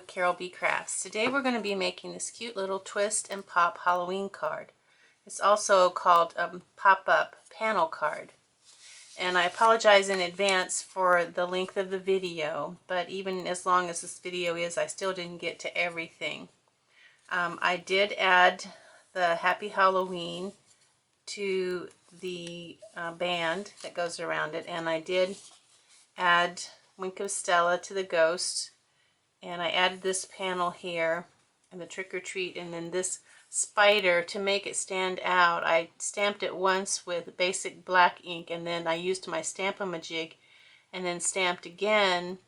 with Carol B. Crafts. Today we're going to be making this cute little twist and pop Halloween card. It's also called a pop-up panel card. And I apologize in advance for the length of the video, but even as long as this video is, I still didn't get to everything. I did add the Happy Halloween to the band that goes around it, and I did add Wink of Stella to the ghost, and I added this panel here and the trick or treat, and then this spider to make it stand out. I stamped it once with basic black ink, and then I used my Stamp-A-Majig and then stamped again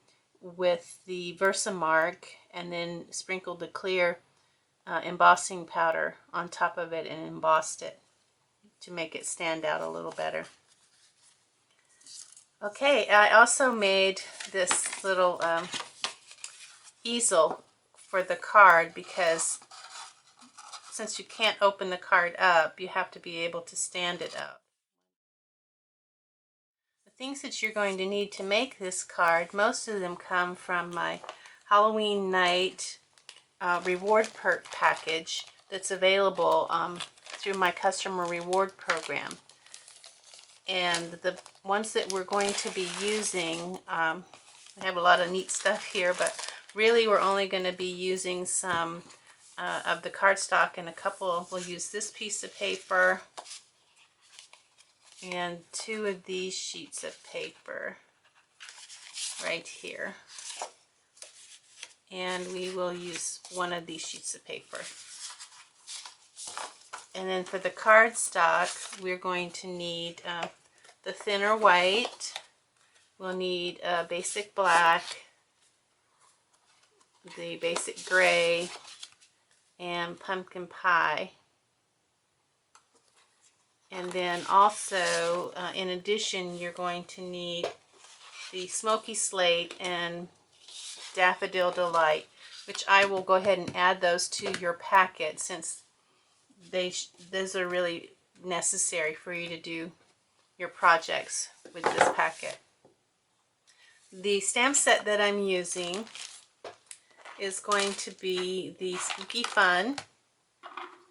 with the Versamark, and then sprinkled the clear embossing powder on top of it and embossed it to make it stand out a little better. Okay, I also made this little easel for the card, because since you can't open the card up, you have to be able to stand it up. The things that you're going to need to make this card, most of them come from my Halloween night reward perk package that's available through my customer reward program. And the ones that we're going to be using, I have a lot of neat stuff here, but really we're only going to be using some of the cardstock, and a couple. We'll use this piece of paper and two of these sheets of paper right here. And we will use one of these sheets of paper. And then for the cardstock, we're going to need the thinner white. We'll need basic black, the basic gray, and pumpkin pie. And then also, in addition, you're going to need the smoky slate and daffodil delight, which I will go ahead and add those to your packet, since those are really necessary for you to do your projects with this packet. The stamp set that I'm using is going to be the Spooky Fun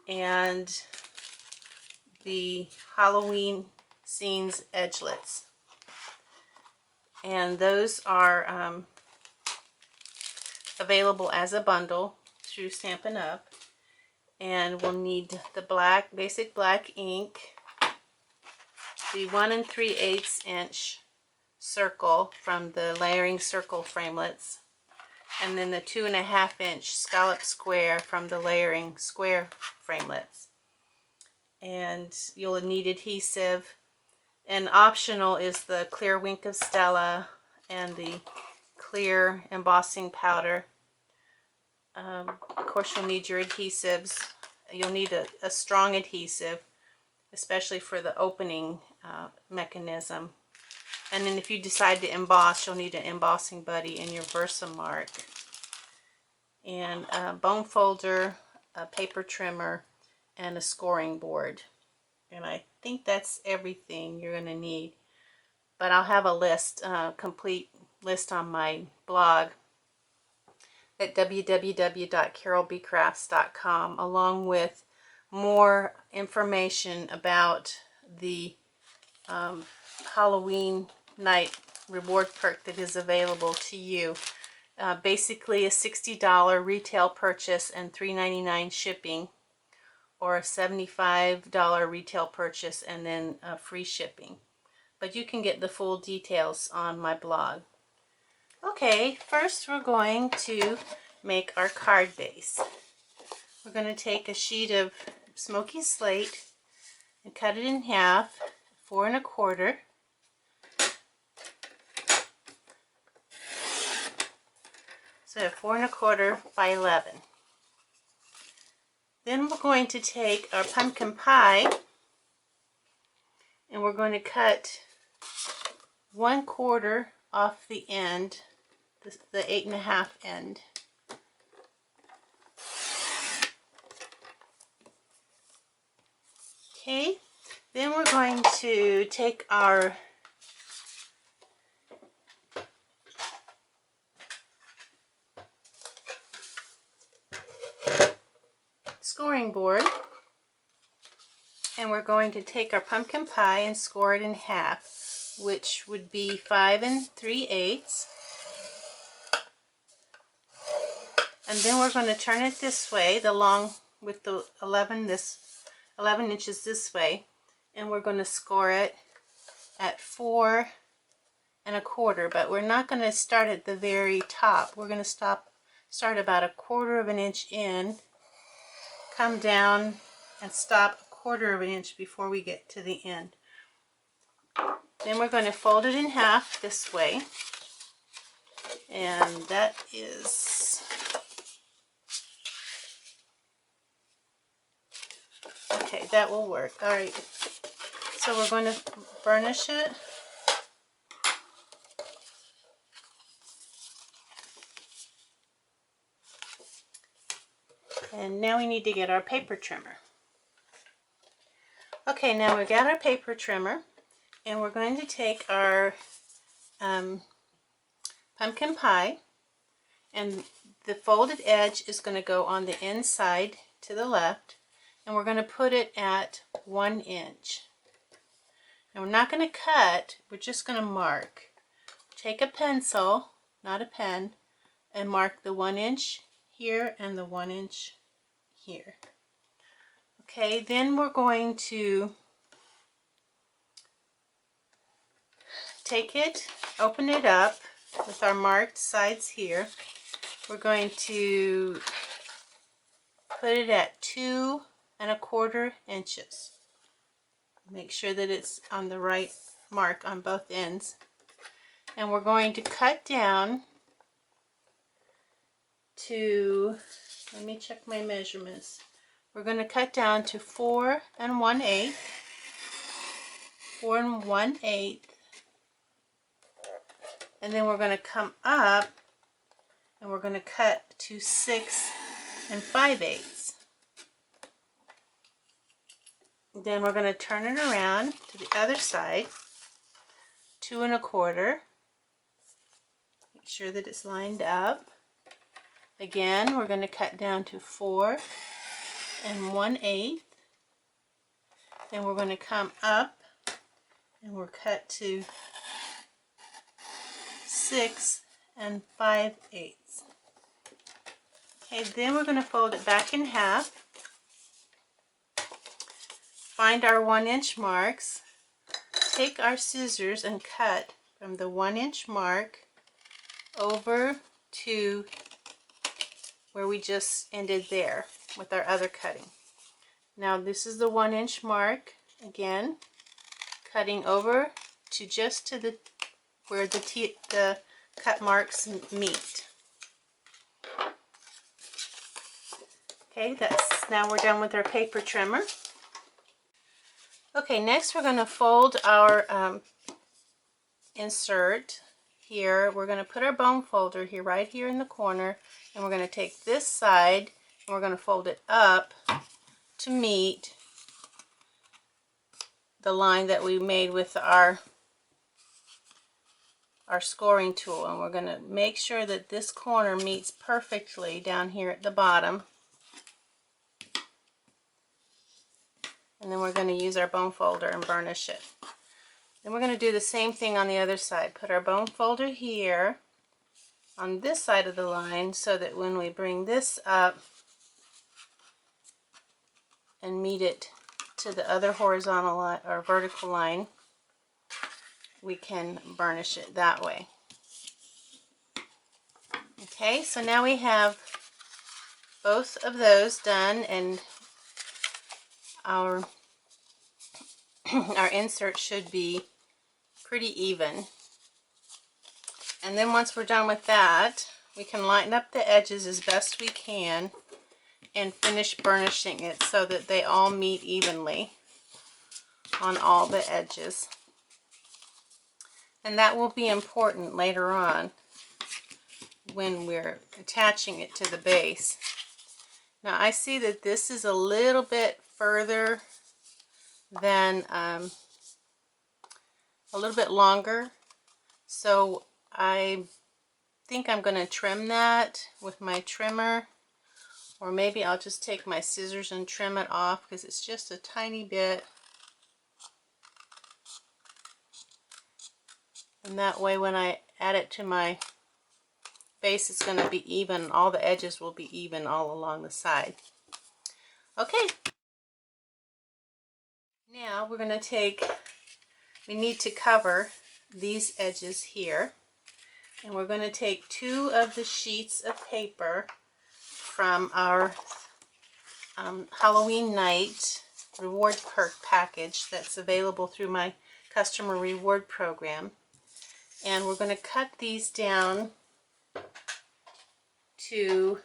and the Halloween Scenes Edgelets. And those are available as a bundle through Stampin' Up. And we'll need the basic black ink, the 1 3/8 inch circle from the Layering Circle framelits, and then the 2.5 inch scallop square from the Layering Square framelits. And you'll need adhesive, and optional is the clear Wink of Stella and the clear embossing powder. Of course, you'll need your adhesives. You'll need a strong adhesive, especially for the opening mechanism. And then if you decide to emboss, you'll need an embossing buddy in your Versamark, and a bone folder, a paper trimmer, and a scoring board. And I think that's everything you're going to need. But I'll have a list, complete list on my blog at www.carolbcrafts.com, along with more information about the Halloween night reward perk that is available to you. Basically a $60 retail purchase and $3.99 shipping, or a $75 retail purchase and then free shipping. But you can get the full details on my blog. Okay, first we're going to make our card base. We're going to take a sheet of smoky slate and cut it in half, 4 1/4. So 4 1/4 by 11. Then we're going to take our pumpkin pie, and we're going to cut 1/4 off the end, the 8.5 end. Okay, then we're going to take our scoring board, and we're going to take our pumpkin pie and score it in half, which would be 5 3/8. And then we're going to turn it this way, the long with the 11 inches this way, and we're going to score it at 4 1/4. But we're not going to start at the very top. We're going to start about 1/4 inch in, come down, and stop 1/4 inch before we get to the end. Then we're going to fold it in half this way, and that is, okay, that will work. All right, so we're going to burnish it. And now we need to get our paper trimmer. Okay, now we've got our paper trimmer, and we're going to take our pumpkin pie, and the folded edge is going to go on the inside to the left, and we're going to put it at 1 inch. And we're not going to cut, we're just going to mark. Take a pencil, not a pen, and mark the 1 inch here and the 1 inch here. Okay, then we're going to take it, open it up with our marked sides here. We're going to put it at 2 1/4 inches. Make sure that it's on the right mark on both ends. And we're going to cut down to, let me check my measurements. We're going to cut down to 4 1/8, 4 1/8, and then we're going to come up and we're going to cut to 6 5/8. Then we're going to turn it around to the other side, 2 1/4. Make sure that it's lined up. Again, we're going to cut down to 4 1/8. Then we're going to come up and we'll cut to 6 5/8. Okay, then we're going to fold it back in half. Find our 1 inch marks. Take our scissors and cut from the 1 inch mark over to where we just ended there with our other cutting. Now this is the 1 inch mark. Again, cutting over to just to the where the cut marks meet. Okay, now we're done with our paper trimmer. Okay, next we're going to fold our insert here. We're going to put our bone folder here, right here in the corner, and we're going to take this side and we're going to fold it up to meet the line that we made with our scoring tool. And we're going to make sure that this corner meets perfectly down here at the bottom. And then we're going to use our bone folder and burnish it. Then we're going to do the same thing on the other side. Put our bone folder here on this side of the line so that when we bring this up and meet it to the other horizontal line or vertical line, we can burnish it that way. Okay, so now we have both of those done, and our insert should be pretty even. And then once we're done with that, we can lighten up the edges as best we can and finish burnishing it so that they all meet evenly on all the edges. And that will be important later on when we're attaching it to the base. Now I see that this is a little bit further than a little bit longer, so I think I'm going to trim that with my trimmer, Or maybe I'll just take my scissors and trim it off because it's just a tiny bit. And that way when I add it to my base, it's going to be even. All the edges will be even all along the side. Okay. Now we're going to take, we need to cover these edges here. And we're going to take 2 of the sheets of paper from our Halloween night reward perk package that's available through my customer reward program. And we're going to cut these down to,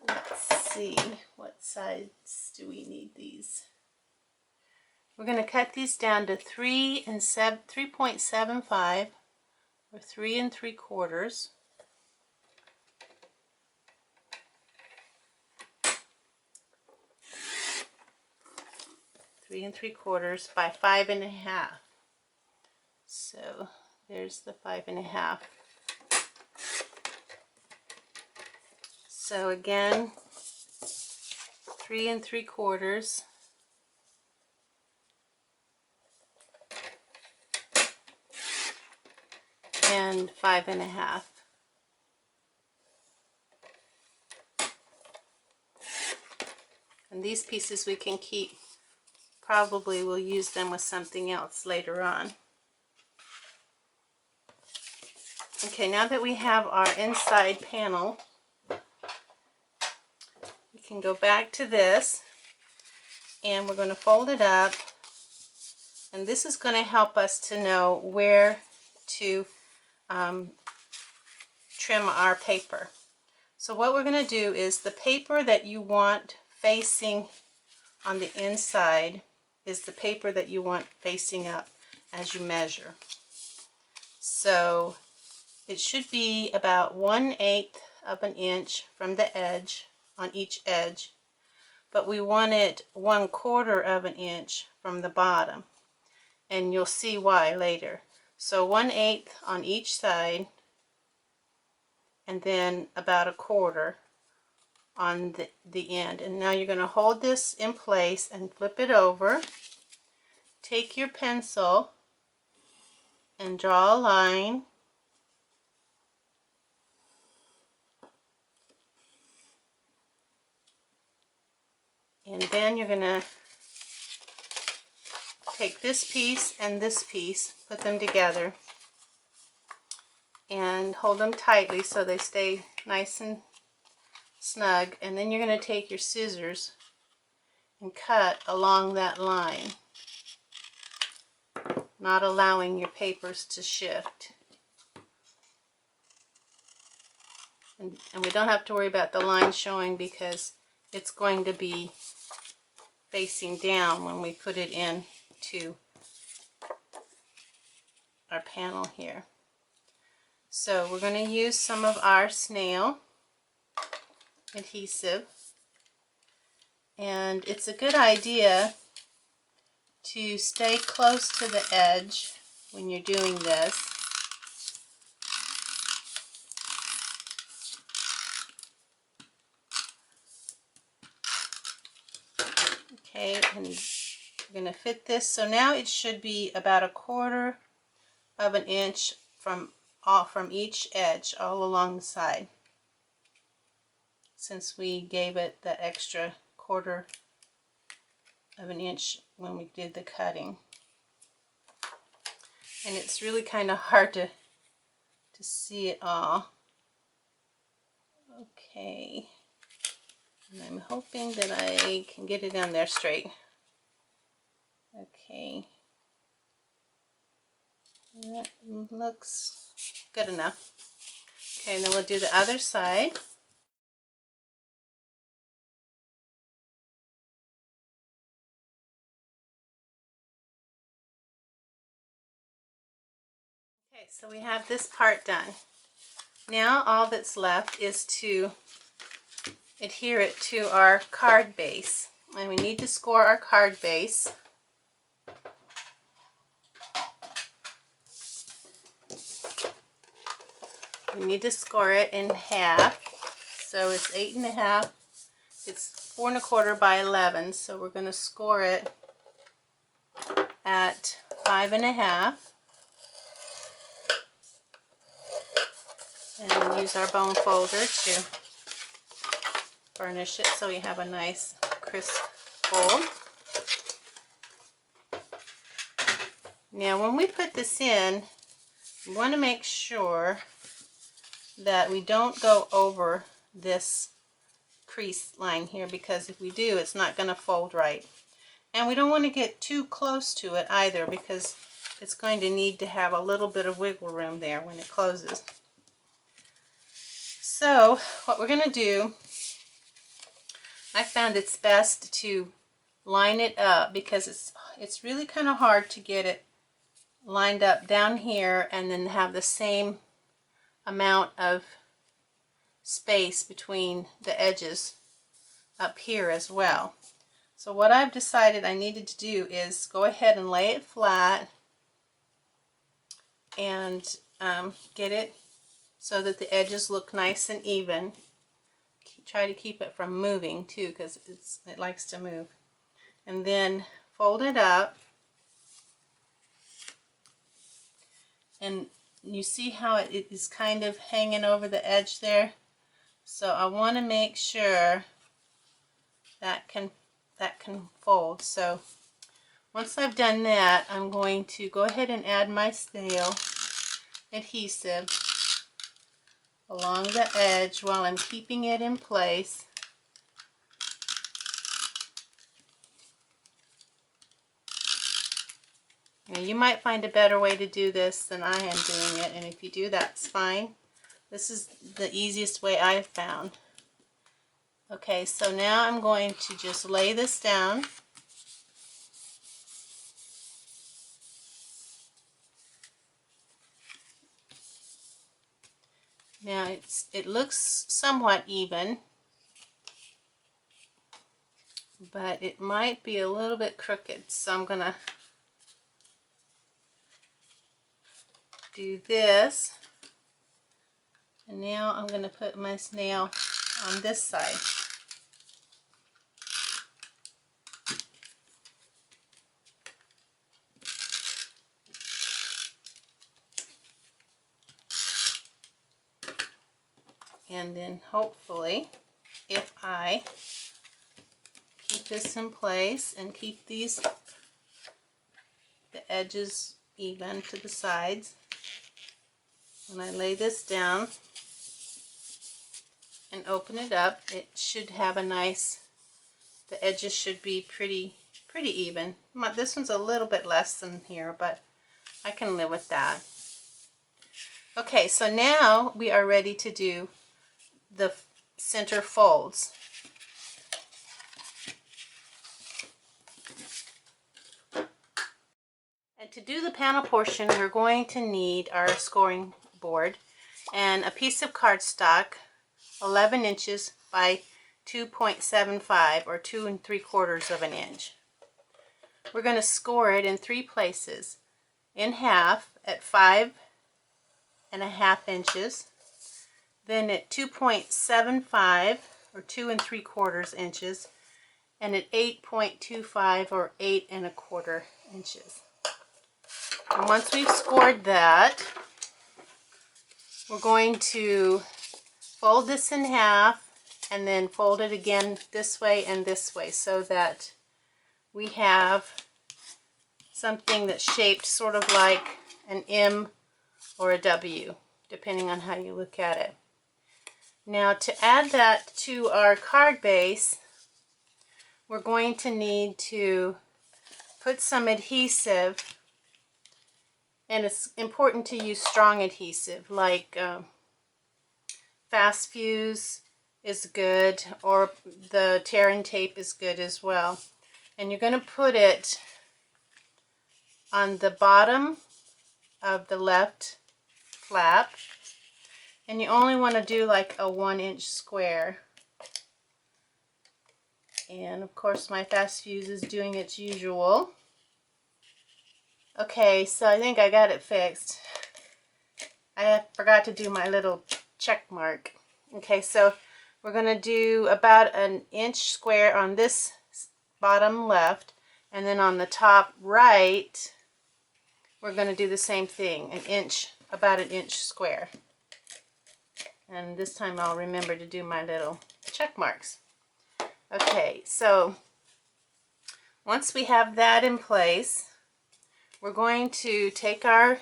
let's see, what size do we need these? We're going to cut these down to 3.75 or 3 3/4. 3 3/4 by 5 1/2. So there's the 5 1/2. So again, 3 3/4 and 5 1/2. And these pieces we can keep. Probably we'll use them with something else later on. Okay, now that we have our inside panel, we can go back to this and we're going to fold it up, and this is going to help us to know where to trim our paper. So what we're going to do is the paper that you want facing on the inside is the paper that you want facing up as you measure. So it should be about 1/8 of an inch from the edge on each edge, but we want it 1/4 of an inch from the bottom, and you'll see why later. So 1/8 on each side, and then about 1/4 on the end. And now you're going to hold this in place and flip it over. Take your pencil and draw a line. And then you're going to take this piece and this piece, put them together, and hold them tightly so they stay nice and snug. And then you're going to take your scissors and cut along that line, not allowing your papers to shift. And we don't have to worry about the line showing because it's going to be facing down when we put it into our panel here. So we're going to use some of our snail adhesive, and it's a good idea to stay close to the edge when you're doing this. Okay, and we're going to fit this. So now it should be about 1/4 of an inch from each edge all along the side, since we gave it the extra 1/4 of an inch when we did the cutting. And it's really kind of hard to see it all. Okay, and I'm hoping that I can get it on there straight. Okay, that looks good enough. Okay, and then we'll do the other side. Okay, so we have this part done. Now all that's left is to adhere it to our card base. And we need to score our card base. We need to score it in half. So it's 8.5. It's 4 1/4 by 11. So we're going to score it at 5.5. And use our bone folder to burnish it so we have a nice crisp fold. Now when we put this in, we want to make sure that we don't go over this crease line here, because if we do, it's not going to fold right. And we don't want to get too close to it either, because it's going to need to have a little bit of wiggle room there when it closes. So what we're going to do, I found it's best to line it up, because it's really kind of hard to get it lined up down here and then have the same amount of space between the edges up here as well. So what I've decided I needed to do is go ahead and lay it flat and get it so that the edges look nice and even. Try to keep it from moving too, because it likes to move. And then fold it up, and you see how it is kind of hanging over the edge there. So I want to make sure that can fold. So once I've done that, I'm going to go ahead and add my snail adhesive along the edge while I'm keeping it in place. Now you might find a better way to do this than I am doing it, and if you do, that's fine. This is the easiest way I've found. Okay, so now I'm going to just lay this down. Now it looks somewhat even, but it might be a little bit crooked, so I'm going to do this. And now I'm going to put my snail on this side. And then hopefully, if I keep this in place and keep the edges even to the sides, when I lay this down and open it up, it should have a nice, the edges should be pretty even. This one's a little bit less than here, but I can live with that. Okay, so now we are ready to do the center folds. And to do the panel portion, we're going to need our scoring board and a piece of cardstock, 11 inches by 2.75 or 2 3/4 of an inch. We're going to score it in 3 places: in half at 5.5 inches, then at 2.75 or 2 3/4 inches, and at 8.25 or 8 1/4 inches. And once we've scored that, we're going to fold this in half and then fold it again this way and this way, so that we have something that's shaped sort of like an M or a W, depending on how you look at it. Now, to add that to our card base, we're going to need to put some adhesive, and it's important to use strong adhesive, like Fast Fuse is good, or the tear and tape is good as well. And you're going to put it on the bottom of the left flap, and you only want to do like a 1-inch square. And of course my Fast Fuse is doing its usual. Okay, so I think I got it fixed. I forgot to do my little check mark. Okay, so We're going to do about an inch square on this bottom left, and then on the top right we're going to do the same thing, about an inch square. And this time I'll remember to do my little check marks. Okay, so once we have that in place, we're going to take our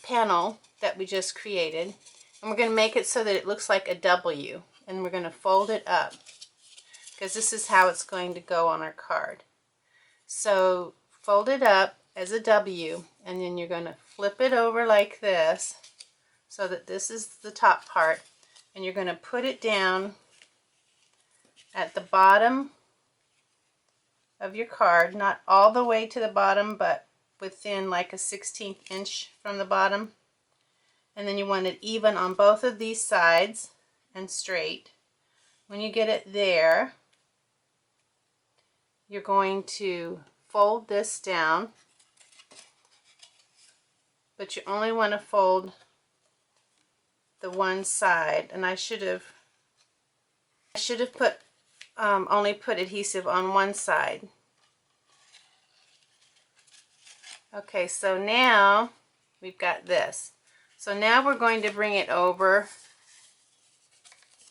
panel that we just created, and we're going to make it so that it looks like a W, and we're going to fold it up because this is how it's going to go on our card. So fold it up as a W, and then you're going to flip it over like this so that this is the top part, and you're going to put it down at the bottom of your card, not all the way to the bottom, but within like a 1/16 inch from the bottom. And then you want it even on both of these sides and straight. When you get it there, you're going to fold this down, but you only want to fold the one side. And I should have put only put adhesive on one side. Okay, so now we've got this. So now we're going to bring it over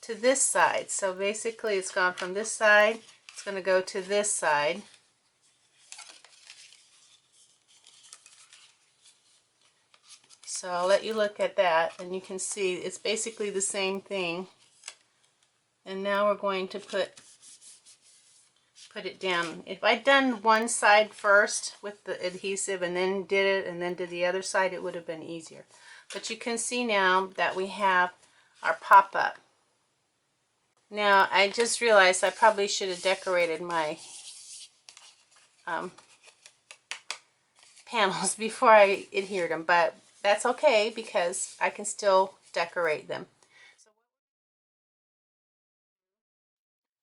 to this side. So basically it's gone from this side, it's going to go to this side. So I'll let you look at that, and you can see it's basically the same thing. And now we're going to put it down. If I'd done one side first with the adhesive and then did it and then did the other side, it would have been easier. But you can see now that we have our pop-up. Now I just realized I probably should have decorated my panels before I adhered them, but that's okay because I can still decorate them.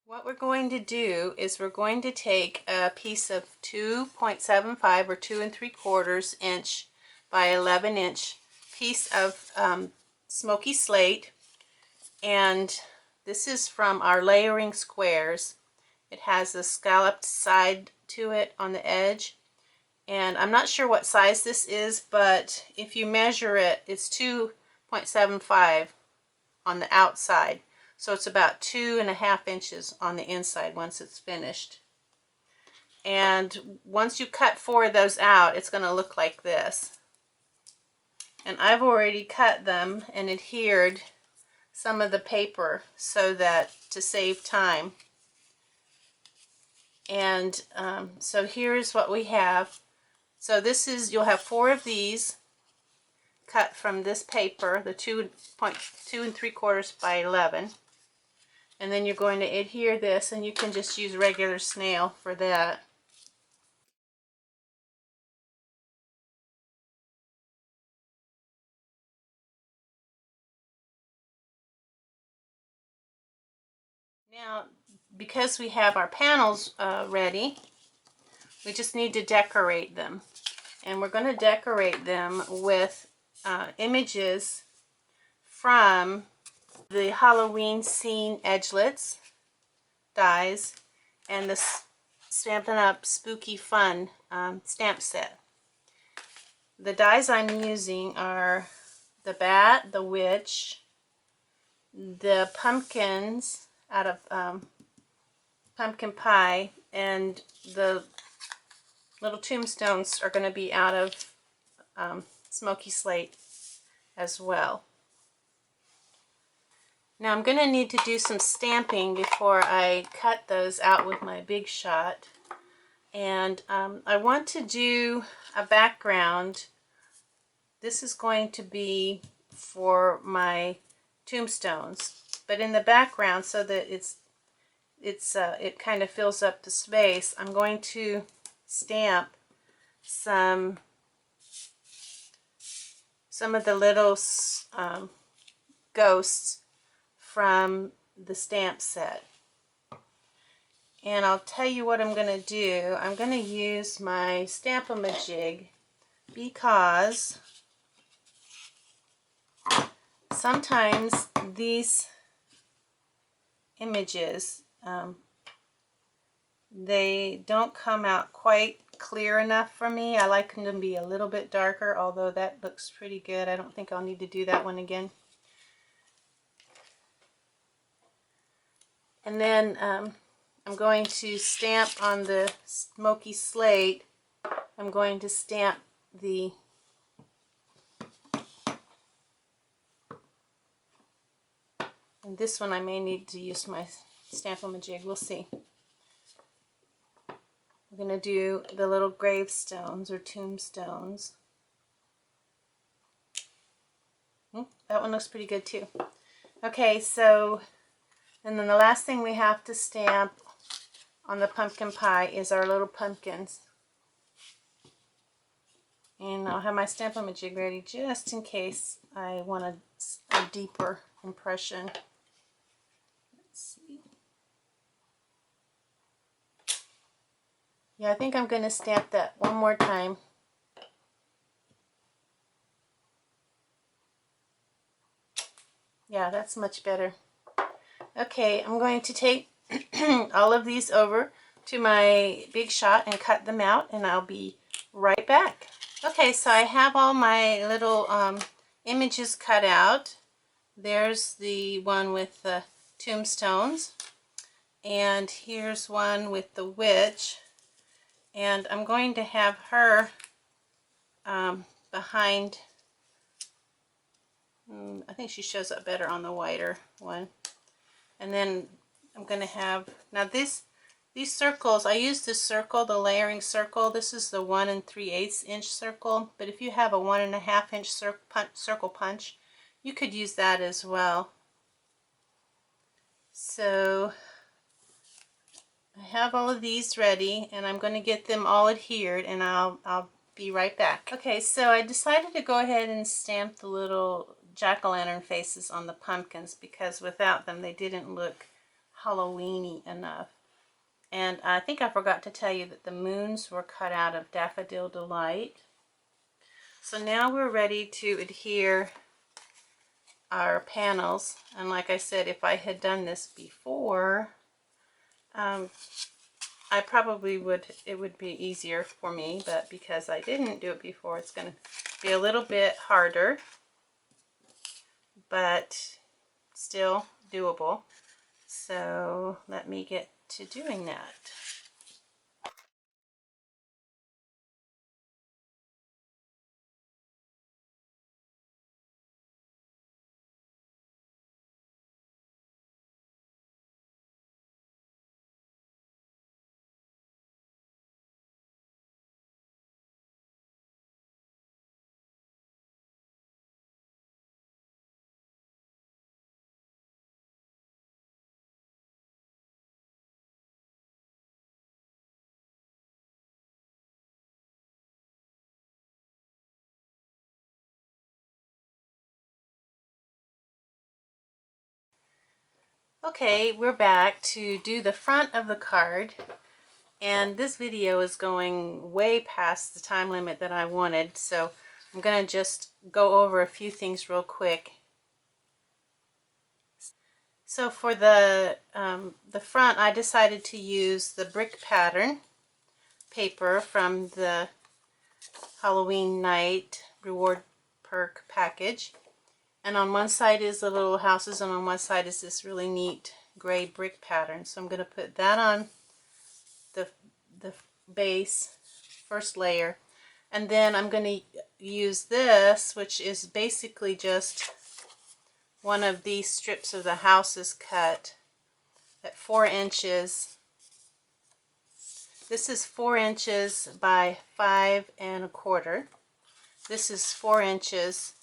What we're going to do is we're going to take a piece of 2.75 or 2 3/4 inch by 11 inch piece of smoky slate, and this is from our layering squares. It has a scalloped side to it on the edge, and I'm not sure what size this is, but if you measure it, it's 2.75 on the outside. So it's about 2.5 inches on the inside once it's finished. And once you cut 4 of those out, it's going to look like this. And I've already cut them and adhered some of the paper so that to save time. And so here's what we have. So this is, you'll have 4 of these cut from this paper, the 2 3/4 by 11. And then you're going to adhere this, and you can just use regular snail for that. Now, because we have our panels ready, we just need to decorate them. And we're going to decorate them with images from the Halloween Scene Edgelets dies and the Stampin' Up! Spooky Fun stamp set. The dies I'm using are the bat, the witch, the pumpkins out of pumpkin pie, and the little tombstones are going to be out of smoky slate as well. Now I'm going to need to do some stamping before I cut those out with my Big Shot. And I want to do a background. This is going to be for my tombstones, but in the background, so that it kind of fills up the space, I'm going to stamp some of the little ghosts from the stamp set. And I'll tell you what I'm going to do. I'm going to use my Stamp-A-Majig because sometimes these images, they don't come out quite clear enough for me. I like them to be a little bit darker, although that looks pretty good. I don't think I'll need to do that one again. And then I'm going to stamp on the smoky slate. I'm going to stamp the and this one I may need to use my Stamp-O-Majig. We'll see. We're going to do the little gravestones or tombstones. That one looks pretty good too. Okay, so, and then the last thing we have to stamp on the pumpkin pie is our little pumpkins. And I'll have my Stamp-O-Majig ready just in case I want a deeper impression. Let's see. Yeah, I think I'm going to stamp that one more time. Yeah, that's much better. Okay, I'm going to take all of these over to my Big Shot and cut them out, and I'll be right back. Okay, so I have all my little images cut out. There's the one with the tombstones, and here's one with the witch, and I'm going to have her behind. I think she shows up better on the wider one. And then I'm going to have, now these circles, I use this circle, the layering circle. This is the 1 3/8 inch circle, but if you have a 1 1/2 inch circle punch, you could use that as well. So I have all of these ready, and I'm going to get them all adhered, and I'll be right back. Okay, so I decided to go ahead and stamp the little jack-o'-lantern faces on the pumpkins because without them they didn't look Halloween-y enough. And I think I forgot to tell you that the moons were cut out of Daffodil Delight. So now we're ready to adhere our panels, and like I said, if I had done this before, I probably would, it would be easier for me, but because I didn't do it before, it's going to be a little bit harder, but still doable. So let me get to doing that. Okay, we're back to do the front of the card, and this video is going way past the time limit that I wanted, so I'm going to just go over a few things real quick. So for the front, I decided to use the brick pattern paper from the Halloween Night Reward Perk package. And on one side is the little houses, and on one side is this really neat gray brick pattern. So I'm going to put that on the base, first layer. And then I'm going to use this, which is basically just one of these strips of the houses cut at 4 inches. This is 4 inches by 5 1/4. This is 4 inches,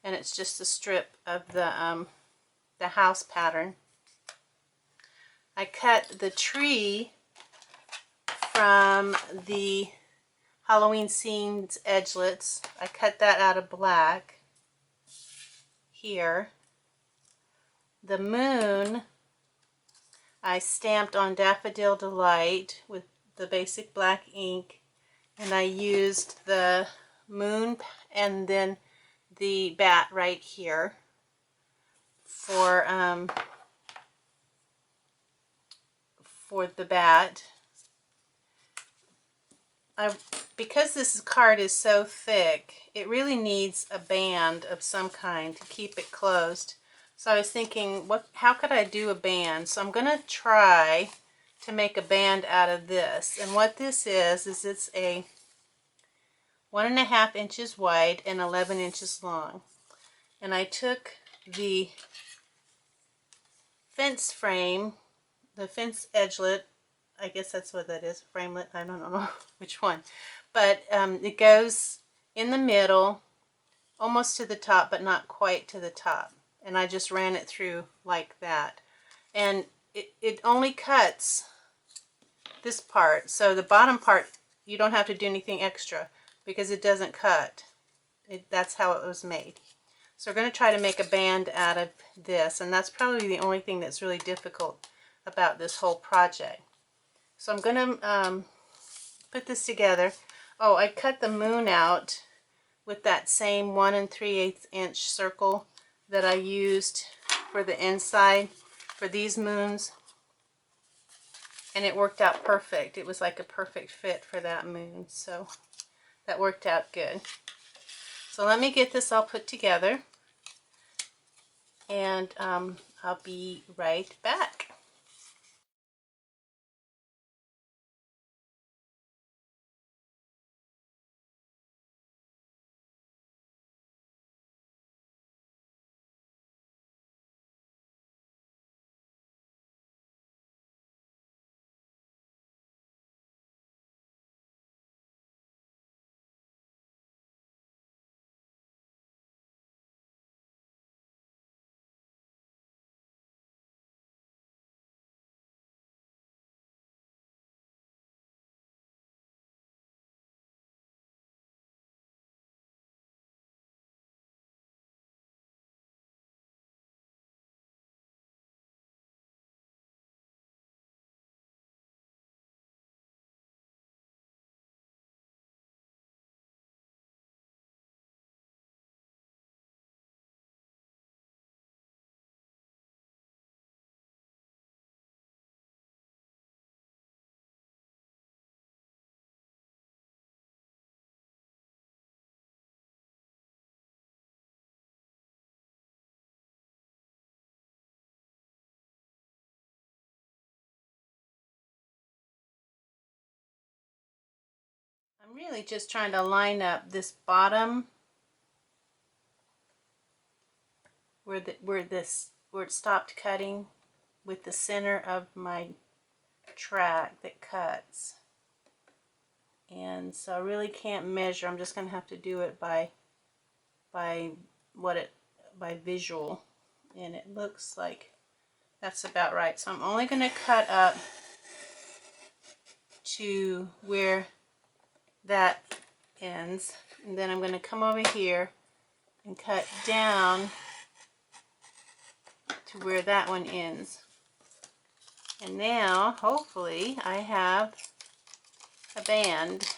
and it's just a strip of the house pattern. I cut the tree from the Halloween Scenes edgelets. I cut that out of black here. The moon I stamped on Daffodil Delight with the basic black ink, and I used the moon and then the bat right here for for the bat. Because this card is so thick, it really needs a band of some kind to keep it closed. So I was thinking, how could I do a band? So I'm going to try to make a band out of this. And what this is it's a 1.5 inches wide and 11 inches long. And I took the fence frame, the fence edgelet, I guess that's what that is, framelit, I don't know which one. But it goes in the middle, almost to the top, but not quite to the top. And I just ran it through like that. And it only cuts this part. So the bottom part, you don't have to do anything extra because it doesn't cut. That's how it was made. So we're going to try to make a band out of this, and that's probably the only thing that's really difficult about this whole project. So I'm going to put this together. Oh, I cut the moon out with that same 1 3/8 inch circle that I used for the inside for these moons, and it worked out perfect. It was like a perfect fit for that moon, so that worked out good. So let me get this all put together, and I'll be right back. I'm really just trying to line up this bottom where it stopped cutting with the center of my track that cuts. And so I really can't measure. I'm just going to have to do it by visual, and it looks like that's about right. So I'm only going to cut up to where that ends, and then I'm going to come over here and cut down to where that one ends. And now hopefully I have a band,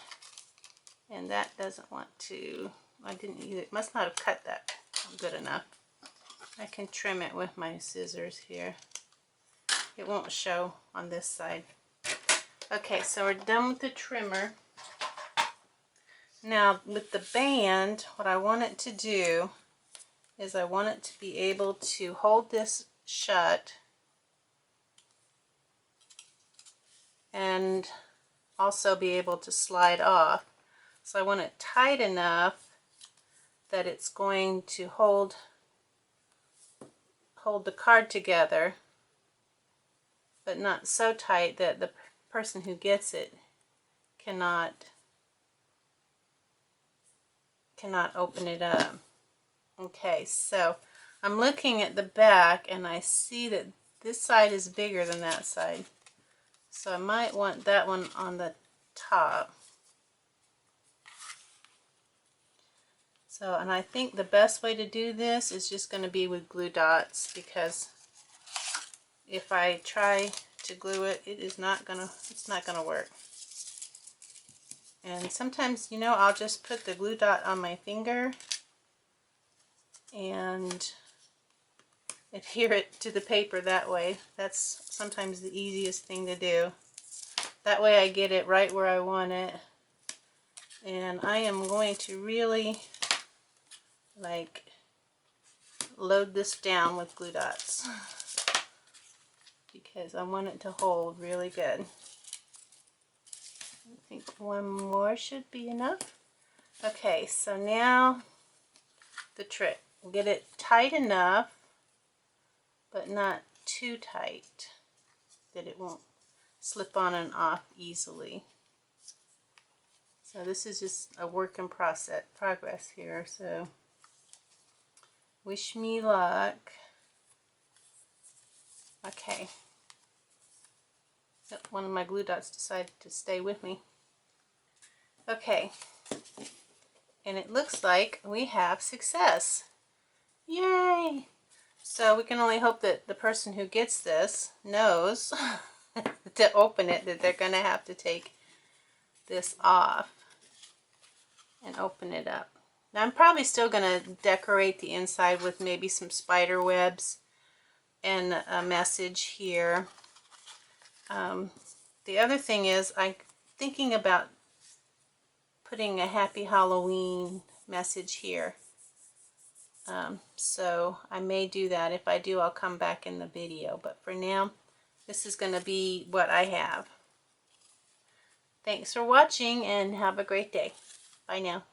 and that doesn't want to, I didn't either, must not have cut that good enough. I can trim it with my scissors here. It won't show on this side. Okay, so we're done with the trimmer. Now with the band, what I want it to do is I want it to be able to hold this shut and also be able to slide off. So I want it tight enough that it's going to hold the card together, but not so tight that the person who gets it cannot open it up. Okay, so I'm looking at the back and I see that this side is bigger than that side. So I might want that one on the top. So, and I think the best way to do this is just going to be with glue dots, because if I try to glue it, it's not gonna work. And sometimes, you know, I'll just put the glue dot on my finger and adhere it to the paper that way. That's sometimes the easiest thing to do. That way I get it right where I want it. And I am going to really like load this down with glue dots because I want it to hold really good. I think one more should be enough. Okay, so now the trick. Get it tight enough, but not too tight that it won't slip on and off easily. So this is just a work in progress here, so wish me luck. Okay. One of my glue dots decided to stay with me. Okay. And it looks like we have success. Yay! So we can only hope that the person who gets this knows to open it, that they're going to have to take this off and open it up. Now I'm probably still going to decorate the inside with maybe some spider webs and a message here. The other thing is I'm thinking about putting a Happy Halloween message here. So I may do that. If I do, I'll come back in the video. But for now, this is going to be what I have. Thanks for watching and have a great day. Bye now.